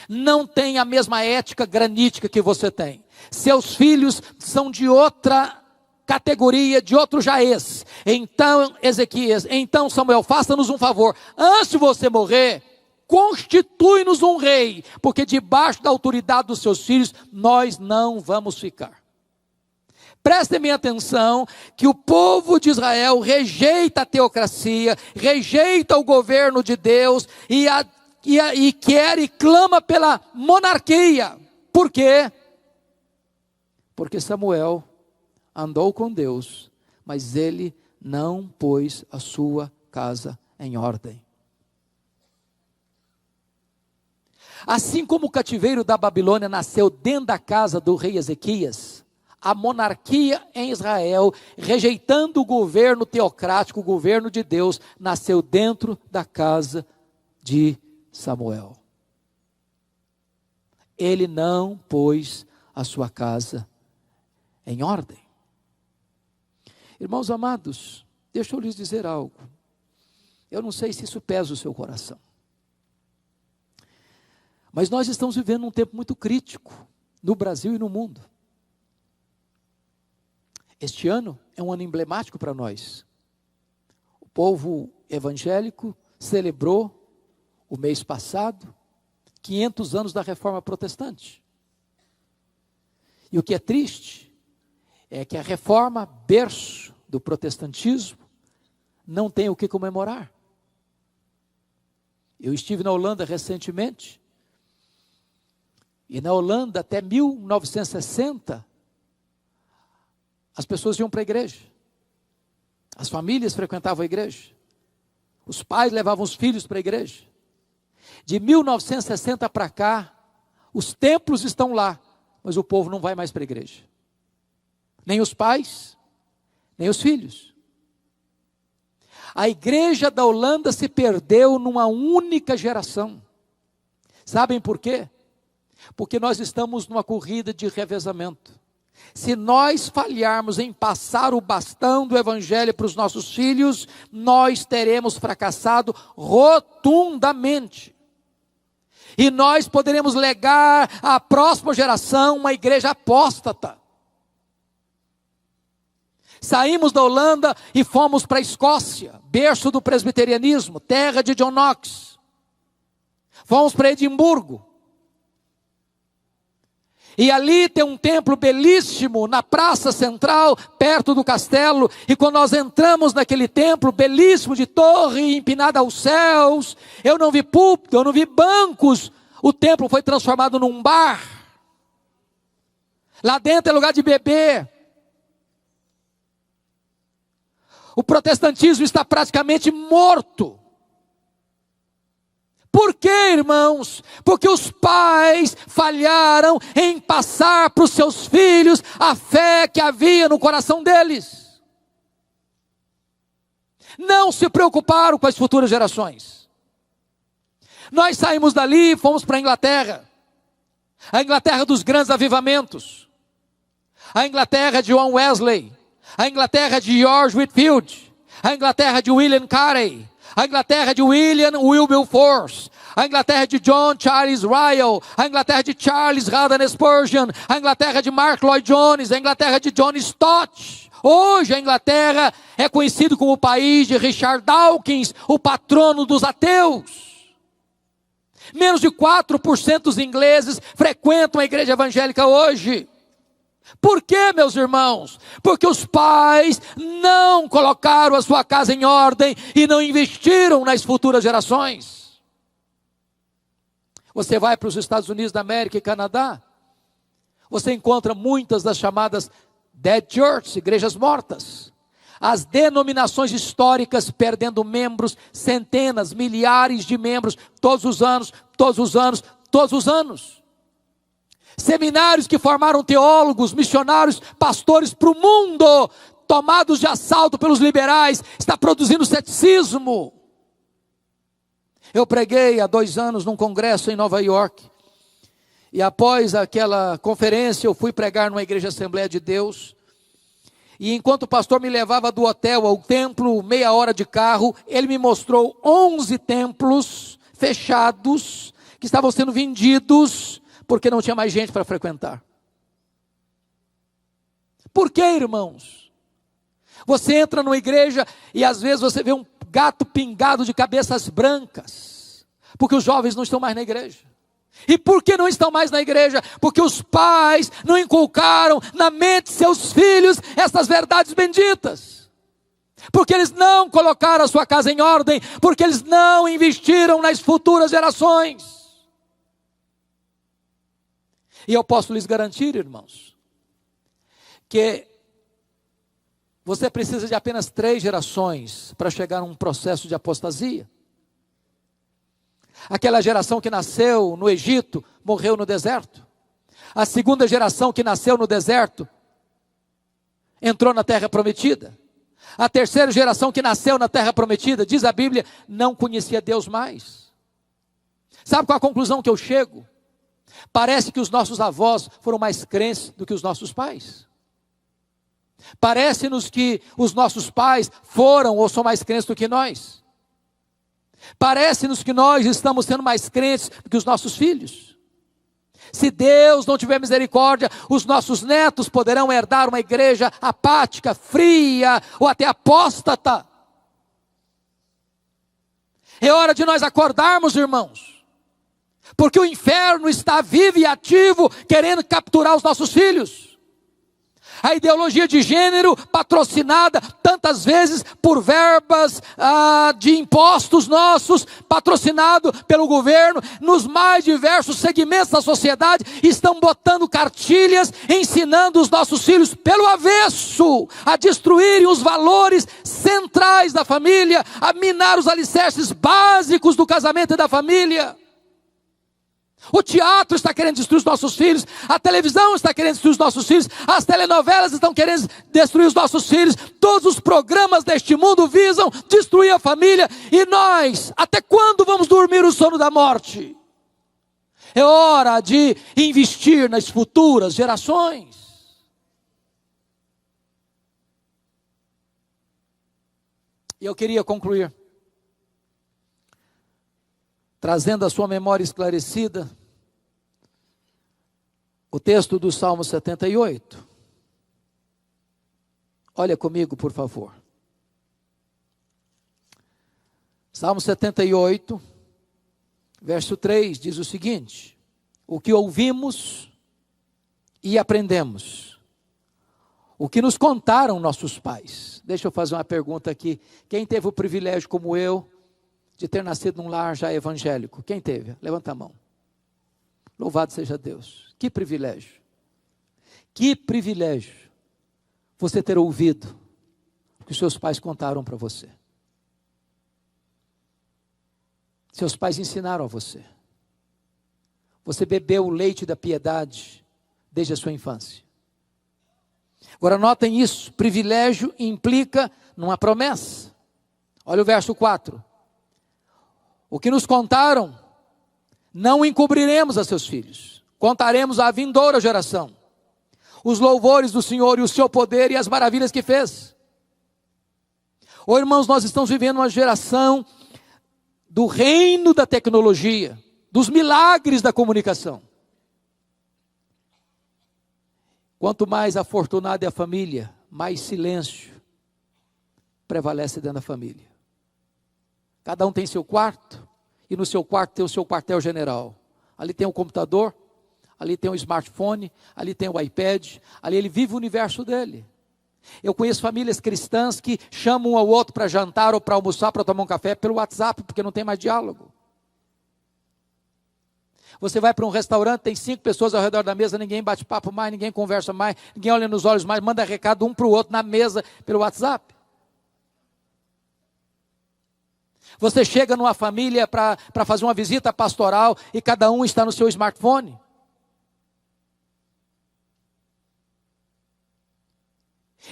não têm a mesma ética granítica que você tem. Seus filhos são de outra categoria, de outro jaez. Então, Ezequias, então Samuel, faça-nos um favor, antes de você morrer, constitui-nos um rei, porque debaixo da autoridade dos seus filhos, nós não vamos ficar. Prestem bem atenção, que o povo de Israel rejeita a teocracia, rejeita o governo de Deus, e quer e clama pela monarquia. Por quê? Porque Samuel andou com Deus, mas ele não pôs a sua casa em ordem. Assim como o cativeiro da Babilônia nasceu dentro da casa do rei Ezequias, a monarquia em Israel, rejeitando o governo teocrático, o governo de Deus, nasceu dentro da casa de Samuel. Ele não pôs a sua casa em ordem. Irmãos amados, deixa eu lhes dizer algo. Eu não sei se isso pesa o seu coração, mas nós estamos vivendo um tempo muito crítico no Brasil e no mundo. Este ano é um ano emblemático para nós. O povo evangélico celebrou o mês passado 500 anos da Reforma Protestante. E o que é triste é que a Reforma, berço do protestantismo, não tem o que comemorar. Eu estive na Holanda recentemente, e na Holanda até 1960, as pessoas iam para a igreja, as famílias frequentavam a igreja, os pais levavam os filhos para a igreja. De 1960 para cá, os templos estão lá, mas o povo não vai mais para a igreja. Nem os pais, nem os filhos. A igreja da Holanda se perdeu numa única geração. Sabem por quê? Porque nós estamos numa corrida de revezamento. Se nós falharmos em passar o bastão do evangelho para os nossos filhos, nós teremos fracassado rotundamente. E nós poderemos legar à próxima geração uma igreja apóstata. Saímos da Holanda e fomos para a Escócia, berço do presbiterianismo, terra de John Knox. Fomos para Edimburgo. E ali tem um templo belíssimo na praça central, perto do castelo. E quando nós entramos naquele templo belíssimo, de torre empinada aos céus, eu não vi púlpito, eu não vi bancos. O templo foi transformado num bar. Lá dentro é lugar de beber. O protestantismo está praticamente morto. Por quê, irmãos? Porque os pais falharam em passar para os seus filhos a fé que havia no coração deles. Não se preocuparam com as futuras gerações. Nós saímos dali e fomos para a Inglaterra. A Inglaterra dos grandes avivamentos. A Inglaterra de John Wesley. A Inglaterra de George Whitefield. A Inglaterra de William Carey. A Inglaterra de William Wilberforce, a Inglaterra de John Charles Ryle, a Inglaterra de Charles Haddon Spurgeon, a Inglaterra de Mark Lloyd Jones, a Inglaterra de John Stott. Hoje a Inglaterra é conhecido como o país de Richard Dawkins, o patrono dos ateus. Menos de 4% dos ingleses frequentam a igreja evangélica hoje. Por quê, meus irmãos? Porque os pais não colocaram a sua casa em ordem e não investiram nas futuras gerações. Você vai para os Estados Unidos da América e Canadá, você encontra muitas das chamadas dead churches, igrejas mortas. As denominações históricas perdendo membros, centenas, milhares de membros, todos os anos, todos os anos, todos os anos. Seminários que formaram teólogos, missionários, pastores para o mundo, tomados de assalto pelos liberais, está produzindo ceticismo. Eu preguei há 2 anos num congresso em Nova York, e após aquela conferência eu fui pregar numa igreja Assembleia de Deus, e enquanto o pastor me levava do hotel ao templo, meia hora de carro, ele me mostrou 11 templos fechados, que estavam sendo vendidos, porque não tinha mais gente para frequentar. Por quê, irmãos? Você entra numa igreja e às vezes você vê um gato pingado de cabeças brancas, porque os jovens não estão mais na igreja. E por que não estão mais na igreja? Porque os pais não inculcaram na mente de seus filhos essas verdades benditas. Porque eles não colocaram a sua casa em ordem, porque eles não investiram nas futuras gerações. E eu posso lhes garantir, irmãos, que você precisa de apenas 3 gerações para chegar a um processo de apostasia. Aquela geração que nasceu no Egito, morreu no deserto. A segunda geração que nasceu no deserto, entrou na terra prometida. A terceira geração que nasceu na terra prometida, diz a Bíblia, não conhecia Deus mais. Sabe qual a conclusão que eu chego? Parece que os nossos avós foram mais crentes do que os nossos pais. Parece-nos que os nossos pais foram ou são mais crentes do que nós. Parece-nos que nós estamos sendo mais crentes do que os nossos filhos. Se Deus não tiver misericórdia, os nossos netos poderão herdar uma igreja apática, fria ou até apóstata. É hora de nós acordarmos, irmãos. Porque o inferno está vivo e ativo, querendo capturar os nossos filhos. A ideologia de gênero, patrocinada tantas vezes por verbas de impostos nossos, patrocinado pelo governo, nos mais diversos segmentos da sociedade, estão botando cartilhas, ensinando os nossos filhos pelo avesso, a destruírem os valores centrais da família, a minar os alicerces básicos do casamento e da família. O teatro está querendo destruir os nossos filhos, a televisão está querendo destruir os nossos filhos, as telenovelas estão querendo destruir os nossos filhos, todos os programas deste mundo visam destruir a família, e nós, até quando vamos dormir o sono da morte? É hora de investir nas futuras gerações. E eu queria concluir trazendo a sua memória esclarecida o texto do Salmo 78. Olha comigo, por favor. Salmo 78, verso 3, diz o seguinte: o que ouvimos e aprendemos, o que nos contaram nossos pais. Deixa eu fazer uma pergunta aqui. Quem teve o privilégio, como eu, de ter nascido num lar já evangélico? Quem teve? Levanta a mão. Louvado seja Deus. Que privilégio. Que privilégio você ter ouvido o que os seus pais contaram para você. Seus pais ensinaram a você. Você bebeu o leite da piedade desde a sua infância. Agora notem isso, privilégio implica numa promessa. Olha o verso 4. O que nos contaram, não encobriremos a seus filhos. Contaremos à vindoura geração os louvores do Senhor e o seu poder e as maravilhas que fez. Oh, irmãos, nós estamos vivendo uma geração do reino da tecnologia, dos milagres da comunicação. Quanto mais afortunada é a família, mais silêncio prevalece dentro da família. Cada um tem seu quarto, e no seu quarto tem o seu quartel-general. Ali tem um computador, ali tem o smartphone, ali tem o iPad, ali ele vive o universo dele. Eu conheço famílias cristãs que chamam um ao outro para jantar ou para almoçar, para tomar um café pelo WhatsApp, porque não tem mais diálogo. Você vai para um restaurante, tem 5 pessoas ao redor da mesa, ninguém bate papo mais, ninguém conversa mais, ninguém olha nos olhos mais, manda recado um para o outro na mesa pelo WhatsApp. Você chega numa família para fazer uma visita pastoral e cada um está no seu smartphone.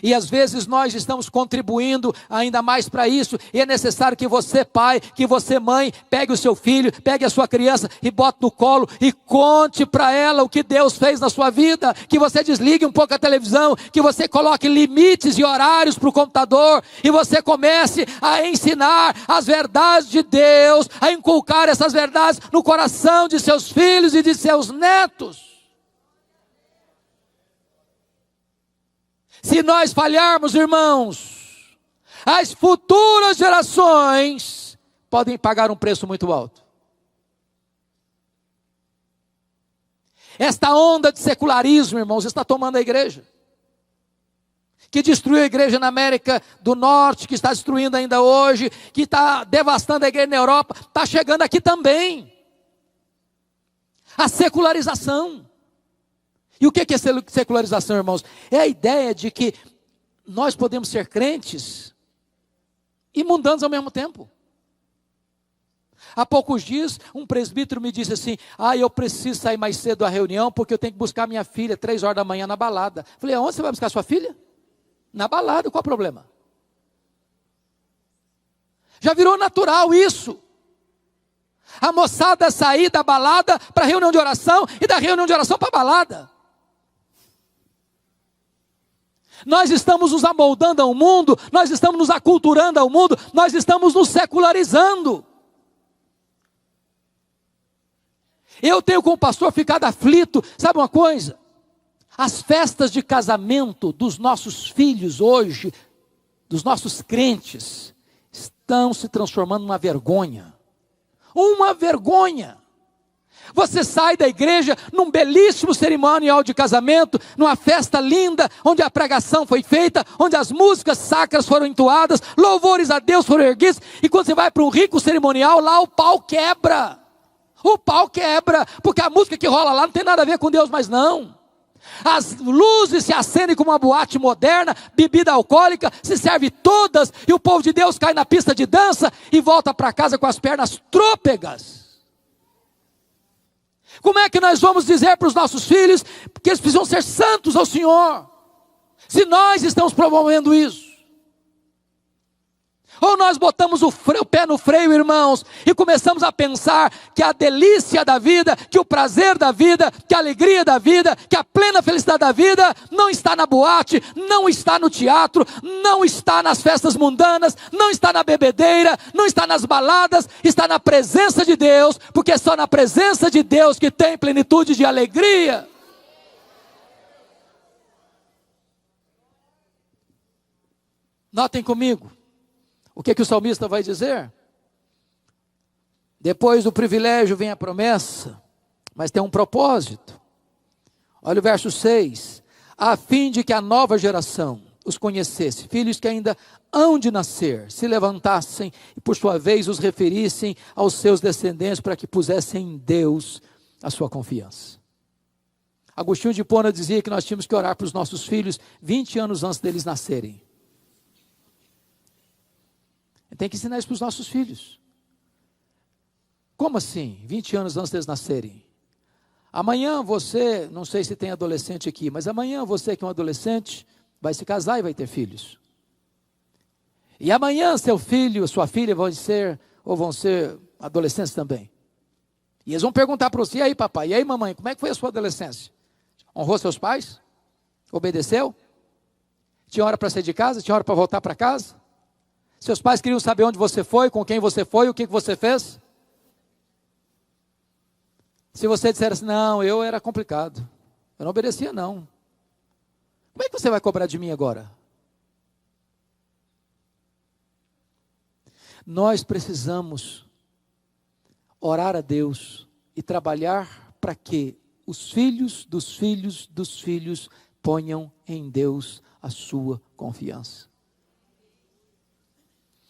E às vezes nós estamos contribuindo ainda mais para isso, e é necessário que você, pai, que você, mãe, pegue o seu filho, pegue a sua criança e bote no colo e conte para ela o que Deus fez na sua vida, que você desligue um pouco a televisão, que você coloque limites e horários para o computador, e você comece a ensinar as verdades de Deus, a inculcar essas verdades no coração de seus filhos e de seus netos. Se nós falharmos, irmãos, as futuras gerações podem pagar um preço muito alto. Esta onda de secularismo, irmãos, está tomando a igreja. Que destruiu a igreja na América do Norte, que está destruindo ainda hoje, que está devastando a igreja na Europa, está chegando aqui também. A secularização. E o que é secularização, irmãos? É a ideia de que nós podemos ser crentes e mundanos ao mesmo tempo. Há poucos dias, um presbítero me disse assim: eu preciso sair mais cedo da reunião, porque eu tenho que buscar minha filha 3 horas da manhã na balada. Falei, aonde você vai buscar sua filha? Na balada, qual o problema? Já virou natural isso. A moçada sair da balada para a reunião de oração, e da reunião de oração para a balada. Nós estamos nos amoldando ao mundo, nós estamos nos aculturando ao mundo, nós estamos nos secularizando. Eu tenho como pastor ficado aflito, sabe uma coisa? As festas de casamento dos nossos filhos hoje, dos nossos crentes, estão se transformando numa vergonha. Uma vergonha. Você sai da igreja num belíssimo cerimonial de casamento, numa festa linda, onde a pregação foi feita, onde as músicas sacras foram entoadas, louvores a Deus foram erguidos, e quando você vai para um rico cerimonial, lá o pau quebra. O pau quebra, porque a música que rola lá não tem nada a ver com Deus mais não. As luzes se acendem como uma boate moderna, bebida alcoólica, se serve todas, e o povo de Deus cai na pista de dança e volta para casa com as pernas trôpegas. Como é que nós vamos dizer para os nossos filhos que eles precisam ser santos ao Senhor, se nós estamos promovendo isso? Ou nós botamos o pé no freio, irmãos, e começamos a pensar que a delícia da vida, que o prazer da vida, que a alegria da vida, que a plena felicidade da vida não está na boate, não está no teatro, não está nas festas mundanas, não está na bebedeira, não está nas baladas, está na presença de Deus, porque é só na presença de Deus que tem plenitude de alegria. Notem comigo. O que o salmista vai dizer? Depois do privilégio vem a promessa, mas tem um propósito. Olha o verso 6. A fim de que a nova geração os conhecesse, filhos que ainda hão de nascer, se levantassem e por sua vez os referissem aos seus descendentes, para que pusessem em Deus a sua confiança. Agostinho de Hipona dizia que nós tínhamos que orar para os nossos filhos 20 anos antes deles nascerem. Tem que ensinar isso para os nossos filhos. Como assim? 20 anos antes deles nascerem. Amanhã você, não sei se tem adolescente aqui, mas amanhã você que é um adolescente, vai se casar e vai ter filhos. E amanhã seu filho, sua filha vão ser adolescentes também. E eles vão perguntar para você: e aí papai, e aí mamãe, como é que foi a sua adolescência? Honrou seus pais? Obedeceu? Tinha hora para sair de casa? Tinha hora para voltar para casa? Seus pais queriam saber onde você foi, com quem você foi, o que você fez? Se você disser assim: não, eu era complicado, eu não obedecia não. Como é que você vai cobrar de mim agora? Nós precisamos orar a Deus e trabalhar para que os filhos dos filhos dos filhos ponham em Deus a sua confiança.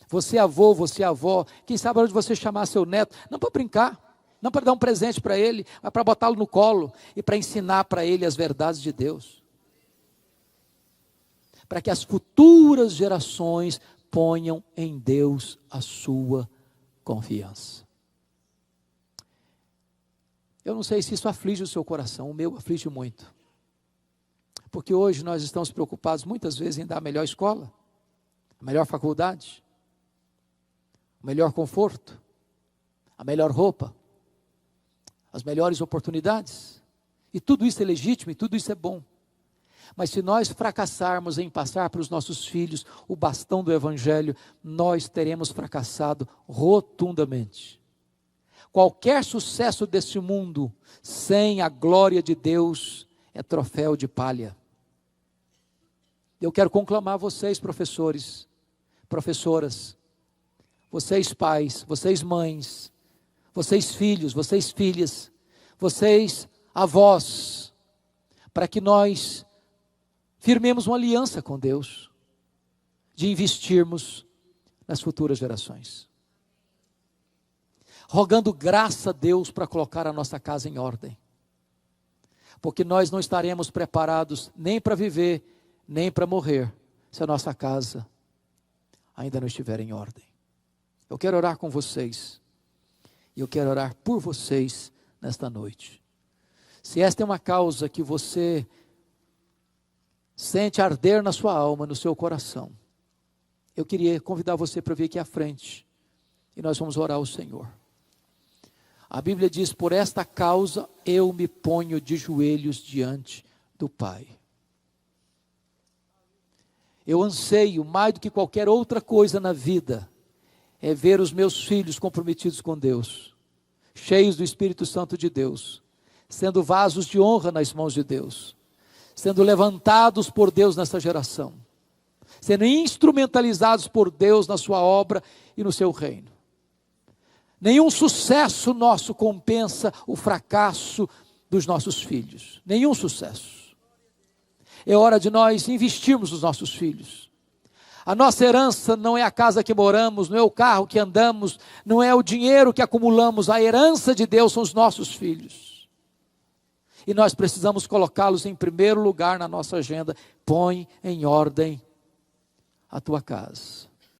Você avô, você avó, quem sabe onde você chamar seu neto, não para brincar, não para dar um presente para ele, mas para botá-lo no colo e para ensinar para ele as verdades de Deus. Para que as futuras gerações ponham em Deus a sua confiança. Eu não sei se isso aflige o seu coração, o meu aflige muito. Porque hoje nós estamos preocupados muitas vezes em dar a melhor escola, a melhor faculdade, o melhor conforto, a melhor roupa, as melhores oportunidades. E tudo isso é legítimo e tudo isso é bom. Mas se nós fracassarmos em passar para os nossos filhos o bastão do Evangelho, nós teremos fracassado rotundamente. Qualquer sucesso desse mundo, sem a glória de Deus, é troféu de palha. Eu quero conclamar vocês, professores, professoras, vocês pais, vocês mães, vocês filhos, vocês filhas, vocês avós, para que nós firmemos uma aliança com Deus, de investirmos nas futuras gerações. Rogando graça a Deus para colocar a nossa casa em ordem. Porque nós não estaremos preparados nem para viver, nem para morrer, se a nossa casa ainda não estiver em ordem. Eu quero orar com vocês. E eu quero orar por vocês nesta noite. Se esta é uma causa que você sente arder na sua alma, no seu coração, eu queria convidar você para vir aqui à frente. E nós vamos orar ao Senhor. A Bíblia diz, por esta causa eu me ponho de joelhos diante do Pai. Eu anseio mais do que qualquer outra coisa na vida, é ver os meus filhos comprometidos com Deus, cheios do Espírito Santo de Deus, sendo vasos de honra nas mãos de Deus, sendo levantados por Deus nessa geração, sendo instrumentalizados por Deus na sua obra e no seu reino. Nenhum sucesso nosso compensa o fracasso dos nossos filhos. Nenhum sucesso. É hora de nós investirmos nos nossos filhos. A nossa herança não é a casa que moramos, não é o carro que andamos, não é o dinheiro que acumulamos. A herança de Deus são os nossos filhos. E nós precisamos colocá-los em primeiro lugar na nossa agenda. Põe em ordem a tua casa.